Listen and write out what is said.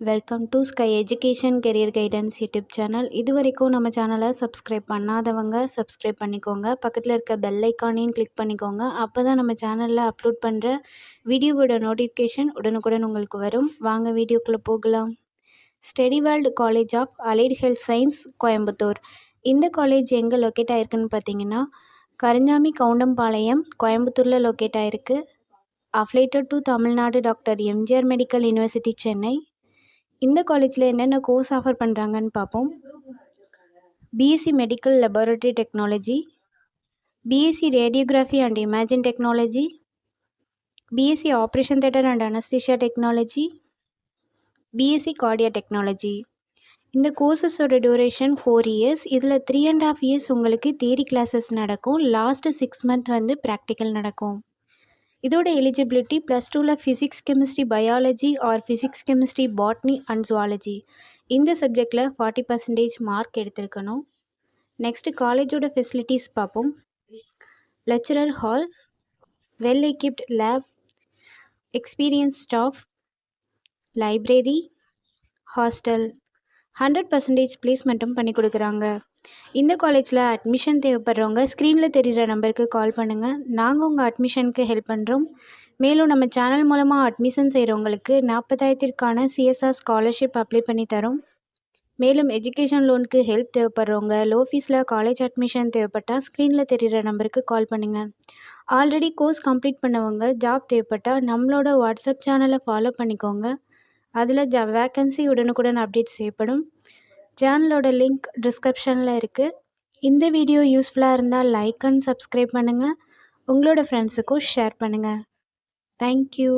Welcome to sky education career guidance YouTube channel. இது வரைக்கும் நம்ம சேனலை சப்ஸ்கிரைப் பண்ணாதவங்க சப்ஸ்கிரைப் பண்ணிக்கோங்க. பக்கத்தில் இருக்க பெல் ஐக்கானையும் கிளிக் பண்ணிக்கோங்க. அப்போ தான் நம்ம சேனலில் அப்லோட் பண்ணுற வீடியோவோட நோட்டிஃபிகேஷன் உடனுக்குடன் உங்களுக்கு வரும். வாங்க வீடியோக்குள்ளே போகலாம். Study world college of allied health science Coimbatore. இந்த காலேஜ் எங்கே லொக்கேட் ஆகிருக்குன்னு பார்த்தீங்கன்னா, கருஞ்சாமி கவுண்டம்பாளையம் கோயம்புத்தூரில் லொக்கேட் ஆகிருக்கு. Affiliated to Tamil Nadu doctor MGR medical university Chennai. இந்த காலேஜில் என்னென்ன கோர்ஸ் ஆஃபர் பண்ணுறாங்கன்னு பார்ப்போம். BSc medical laboratory technology, BSc radiography and imaging technology, BSc operation theatre and anaesthesia technology, BSc Cardia technology. இந்த கோர்சஸோட டியூரேஷன் 4 இயர்ஸ். இதில் 3.5 இயர்ஸ் உங்களுக்கு தியரி கிளாஸஸ் நடக்கும். லாஸ்ட்டு 6 மந்த் வந்து ப்ராக்டிக்கல் நடக்கும். இதோட எலிஜிபிலிட்டி +2ல் physics chemistry biology R physics chemistry botany and zoology இந்த சப்ஜெக்டில் 40% மார்க் எடுத்திருக்கணும். நெக்ஸ்ட்டு காலேஜோட ஃபெசிலிட்டிஸ் பார்ப்போம். Lecturer hall, well equipped lab, experience staff, library, hostel, 100% பிளேஸ்மெண்ட்டும் பண்ணி கொடுக்குறாங்க. இந்த காலேஜில் அட்மிஷன் தேவைப்படுறவங்க ஸ்க்ரீனில் தெரிகிற நம்பருக்கு கால் பண்ணுங்கள். நாங்கள் உங்கள் அட்மிஷனுக்கு ஹெல்ப் பண்ணுறோம். மேலும் நம்ம சேனல் மூலமாக அட்மிஷன் செய்கிறவங்களுக்கு 40,000க்கான சிஎஸ்ஆர் ஸ்காலர்ஷிப் அப்ளை பண்ணி தரோம். மேலும் எஜுகேஷன் லோனுக்கு ஹெல்ப் தேவைப்படுறவங்க லோ ஃபீஸில் காலேஜ் அட்மிஷன் தேவைப்பட்டால் ஸ்க்ரீனில் தெரிகிற நம்பருக்கு கால் பண்ணுங்கள். ஆல்ரெடி கோர்ஸ் கம்ப்ளீட் பண்ணவங்க ஜாப் தேவைப்பட்டால் நம்மளோட வாட்ஸ்அப் சேனலை ஃபாலோ பண்ணிக்கோங்க. அதில் வேக்கன்சி உடனுக்குடன் அப்டேட் செய்யப்படும். சேனலோட லிங்க் டிஸ்கிரிப்ஷனில் இருக்குது. இந்த வீடியோ யூஸ்ஃபுல்லாக இருந்தால் லைக் அண்ட் சப்ஸ்கிரைப் பண்ணுங்கள். உங்களோட ஃப்ரெண்ட்ஸுக்கும் ஷேர் பண்ணுங்கள். தேங்க்யூ.